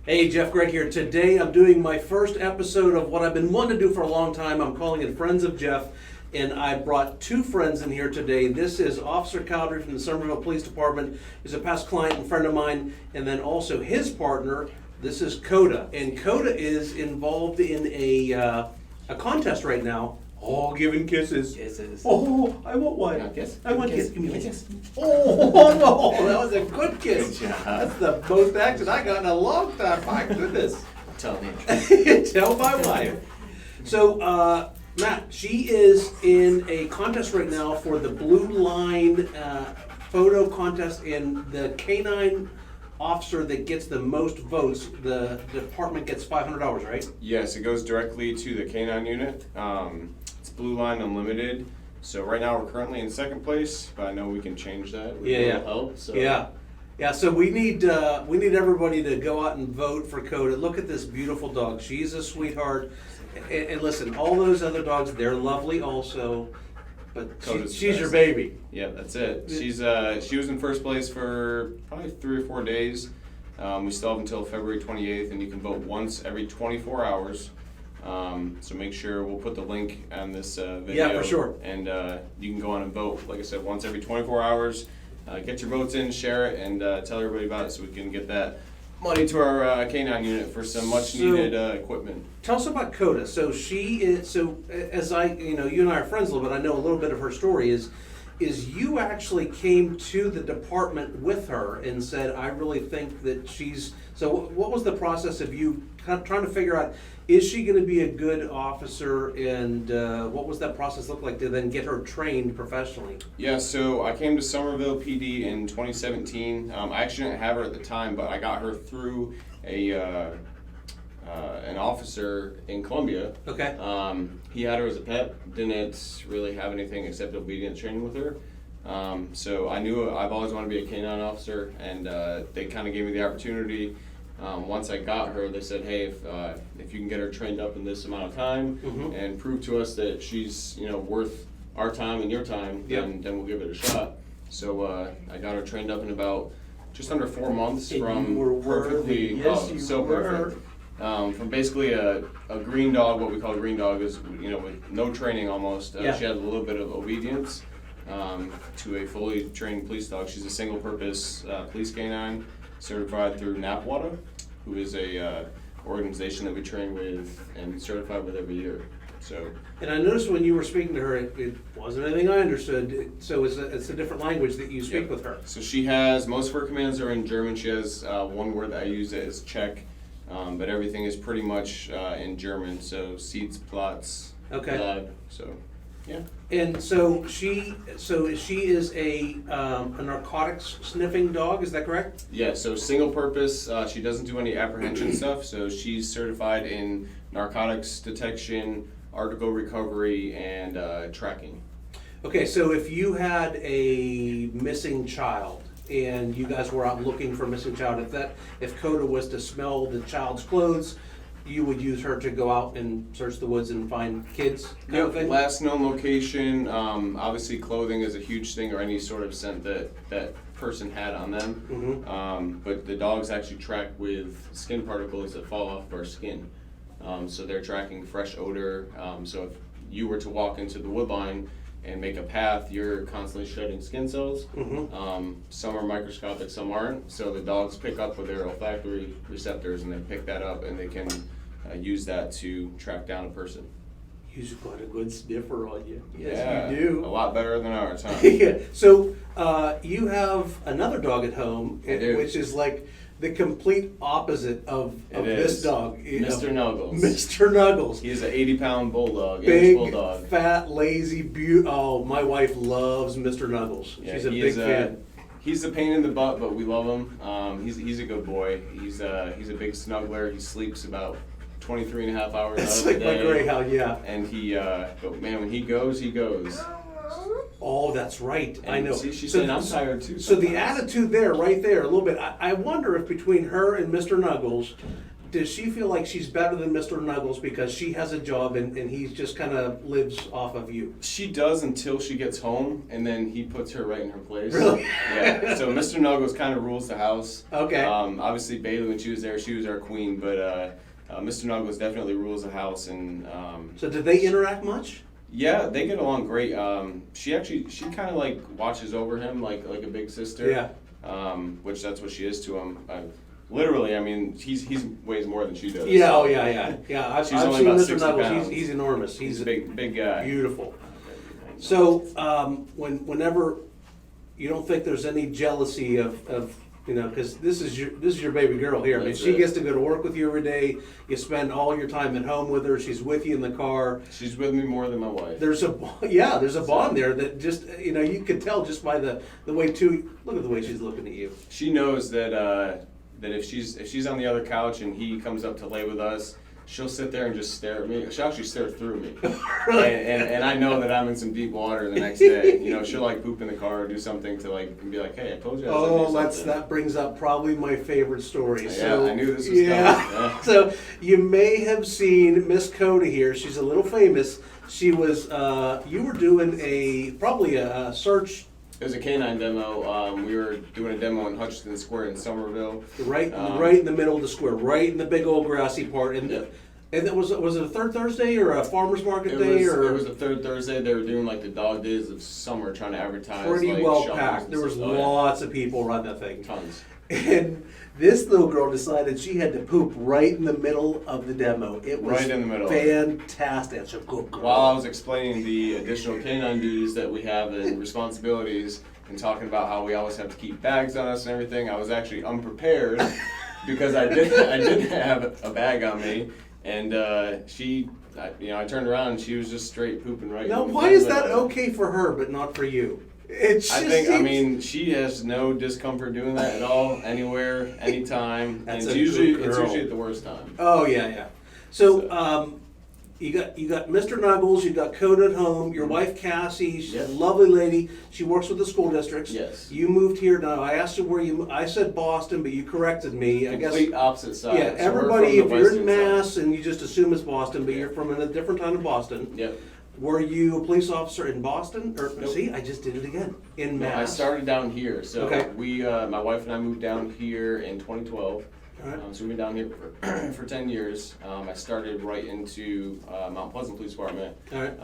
Hey, Jeff Gregg here. Today I'm doing my first episode of what I've been wanting to do for a long time. I'm calling it Friends of Jeff, and I brought two friends in here today. This is Officer Cowdrey from the Somerville Police Department, who's a past client and friend of mine, and then also his partner. This is Kota, and Kota is involved in a contest right now. Oh, giving kisses. Kisses. Oh, I want one. Want a kiss? I want a kiss. Kiss. Give me a Give me a kiss. kiss. Oh, no, that was a good kiss. Good job. That's the most action I got in a long time. My goodness. Tell me. Tell my wife. So, Matt, she is in a contest right now for the Blue Line photo contest, and the canine officer that gets the most votes, the department gets $500, right? Yes, it goes directly to the K9 unit. It's Blue Line Unlimited. So right now we're currently in second place, but I know we can change that with a little help. So. Yeah. So we need everybody to go out and vote for Kota. Look at this beautiful dog. She's a sweetheart. And listen, all those other dogs, they're lovely also. But she's your baby. Yeah, that's it. She was in first place for probably 3 or 4 days. We still have until February 28th, and you can vote once every 24 hours. So make sure we'll put the link on this video. Yeah, for sure. And you can go on and vote. Like I said, once every 24 hours. Get your votes in, share it, and tell everybody about it so we can get that money to our K9 unit for some much needed equipment. Tell us about Kota. So she is, as you and I are friends a little bit, I know a little bit of her story is you actually came to the department with her and said, I really think that so what was the process of you kind of trying to figure out, is she going to be a good officer, and what was that process look like to then get her trained professionally? Yeah, so I came to Somerville PD in 2017. I actually didn't have her at the time, but I got her through an officer in Columbia. Okay. He had her as a pet, didn't really have anything except obedience training with her. So I knew I've always wanted to be a K9 officer, and they kind of gave me the opportunity. Once I got her, they said, hey, if you can get her trained up in this amount of time and prove to us that she's worth our time and your time, then we'll give it a shot. So I got her trained up in about just under 4 months from perfectly, perfect. From basically a green dog, what we call a green dog is, with no training almost. She had a little bit of obedience to a fully trained police dog. She's a single-purpose police canine certified through NAPWADA, who is a organization that we train with and certified with every year. So. And I noticed when you were speaking to her, it wasn't anything I understood. So it's a different language that you speak with her. So she has, most of her commands are in German. She has one word that I use that is Czech. But everything is pretty much in German, so seats, plots, blood, so yeah. And so she is a narcotics sniffing dog, is that correct? Yeah, so single purpose, she doesn't do any apprehension stuff, so she's certified in narcotics detection, article recovery, and tracking. Okay, so if you had a missing child, and you guys were out looking for a missing child, if Kota was to smell the child's clothes, you would use her to go out and search the woods and find kids? Last known location, obviously clothing is a huge thing, or any sort of scent that person had on them. But the dogs actually track with skin particles that fall off of our skin. So they're tracking fresh odor. So if you were to walk into the wood line and make a path, you're constantly shedding skin cells. Some are microscopic, some aren't. So the dogs pick up with their olfactory receptors, and they pick that up, and they can use that to track down a person. You've got a good sniffer on you. Yes, you do. A lot better than ours, huh? Yeah. So you have another dog at home, which is like the complete opposite of this dog. Mr. Nuggles. Mr. Nuggles. He's an 80-pound bulldog. Big, bulldog. Fat, lazy, Oh, my wife loves Mr. Nuggles. Yeah, she's a big fan. He's a pain in the butt, but we love him. He's a good boy. He's a big snuggler. He sleeps about 23 and a half hours It's out of the day. It's like my greyhound, yeah. And but man, when he goes, he goes. Oh, that's right. And I know. She's saying I'm tired too. So the attitude there, right there, a little bit. I wonder if between her and Mr. Nuggles, does she feel like she's better than Mr. Nuggles because she has a job and he just kind of lives off of you? She does until she gets home, and then he puts her right in her place. Really? Yeah. So Mr. Nuggles kind of rules the house. Okay. Obviously, Bailey, when she was there, she was our queen, but Mr. Nuggles definitely rules the house. And So did they interact much? yeah, they get along great. She kind of like watches over him like a big sister. Yeah. Which that's what she is to him. Literally, I mean, he's weighs more than she does. Yeah, oh yeah. I've She's seen only about Mr. 60 Nuggles. pounds. He's enormous. He's a big guy. Beautiful. So whenever you don't think there's any jealousy of because this is your baby girl here. I mean, That's she it. gets to go to work with you every day. You spend all your time at home with her. She's with you in the car. She's with me more than my wife. There's a bond there that just you could tell just by the way look at the way she's looking at you. She knows that if she's on the other couch and he comes up to lay with us, she'll sit there and just stare at me. She'll actually stare through me. Really? And I know that I'm in some deep water the next day. She'll like poop in the car or do something to and be like, hey, I told you I was gonna do something. That brings up probably my favorite story. Yeah, So, I knew this was coming. Yeah. So you may have seen Miss Kota here. She's a little famous. She was you were doing probably a search It was a canine demo. We were doing a demo in Hutchinson Square in Somerville. right in the middle of the square, right in the big old grassy part. And Yep. and was it a third Thursday or a farmers market day It was a third Thursday. They were doing like the dog days of summer, trying to advertise. pretty like, well shovels packed. and There was stuff. Oh, yeah. lots of people around that thing. Tons. And this little girl decided she had to poop right in the middle of the demo. It was Right in the middle. fantastic. It's a good girl. While I was explaining the additional canine duties that we have and responsibilities and talking about how we always have to keep bags on us and everything, I was actually unprepared because I didn't have a bag on me. And I turned around and she was just straight pooping right. Now, in the why is middle. that okay for her but not for you? It just I seems- she has no discomfort doing that at all, anywhere, anytime. That's and a it's good usually girl. at the worst time. Oh yeah. So you got Mr. Nuggles, you got Kota at home, your wife Cassie, she's Yep. a lovely lady. She works with the school districts. Yes. You moved here now. I asked you where I said Boston, but you corrected me. I guess Complete opposite side. yeah, So we're everybody, from if the you're in western side. Mass and you just assume it's Boston, but you're from a different town in Boston. Yep. Were you a police officer in Boston? Or Nope. see, I just did it again. In No, Mass. I started down here. So Okay. we, my wife and I moved down here in 2012. All right. So we've been down here for 10 years. I started right into Mount Pleasant Police Department. All right.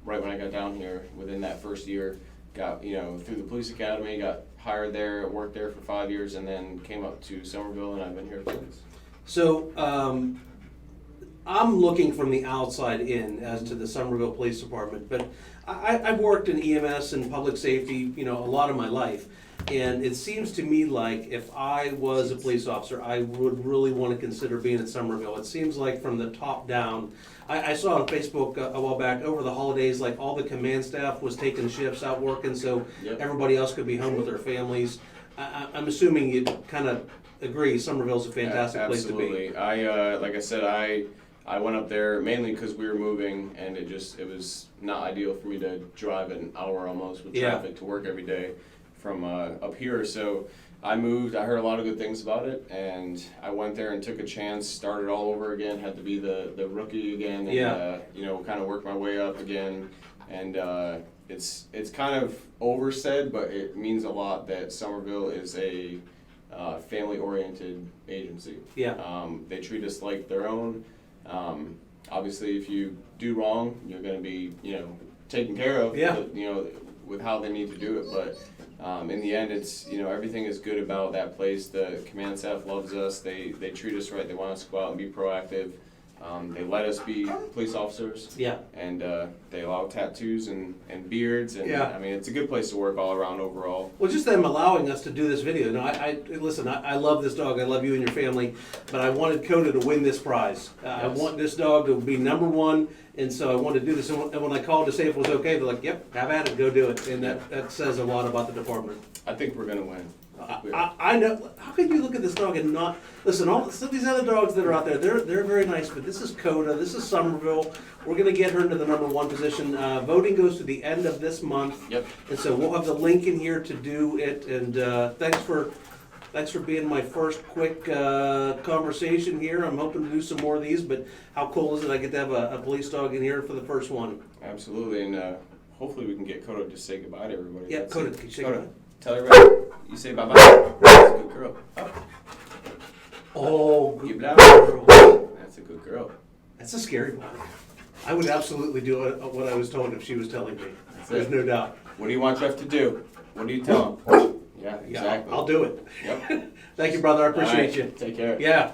Right when I got down here, within that first year, got through the police academy, got hired there, worked there for 5 years, and then came up to Somerville, and I've been here since. So I'm looking from the outside in as to the Somerville Police Department, but I've worked in EMS and public safety, a lot of my life. And it seems to me like if I was a police officer, I would really want to consider being at Somerville. It seems like from the top down, I saw on Facebook a while back over the holidays, like all the command staff was taking shifts out working, so Yep. everybody else could be home with their families. I'm assuming you kind of agree Somerville's a fantastic place to be. Absolutely. Like I said, I went up there mainly because we were moving, and it was not ideal for me to drive an hour almost with Yeah. traffic to work every day from up here. So I moved. I heard a lot of good things about it, and I went there and took a chance. Started all over again. Had to be the rookie again, and Yeah. kind of work my way up again. And it's kind of oversaid, but it means a lot that Somerville is a family-oriented agency. Yeah. They treat us like their own. Obviously, if you do wrong, you're going to be, taken care of. Yeah. With how they need to do it. But in the end, it's everything is good about that place. The command staff loves us. They treat us right. They want us to go out and be proactive. They let us be police officers. Yeah. And they allow tattoos and beards. And Yeah. I mean, it's a good place to work all around overall. Well, just them allowing us to do this video. Now, listen. I love this dog. I love you and your family, but I wanted Kota to win this prize. I Yes. want this dog to be number one, and so I wanted to do this. And when I called to say if it was okay, they're like, "Yep, have at it, go do it." And that says a lot about the department. I think we're going to win. I know. How could you look at this dog and not listen? Some of these other dogs that are out there, they're very nice, but this is Kota. This is Somerville. We're going to get her into the number one position. Voting goes to the end of this month. Yep. And so we'll have the link in here to do it. And thanks for Thanks for being my first quick conversation here. I'm hoping to do some more of these, but how cool is it I get to have a police dog in here for the first one? Absolutely, and hopefully we can get Kota to say goodbye to everybody. Yeah, That's Kota, it. can you say Kota, goodbye? tell everybody. You say bye-bye. That's a good girl. Up. Oh, You good blow. girl. That's a good girl. That's a scary one. I would absolutely do what I was told if she was telling me. There's it. no doubt. What do you want Jeff to do? What do you tell him? Yeah, Yeah, exactly. I'll do it. Yep. Thank you, brother. I All appreciate right, you. Take care. Yeah.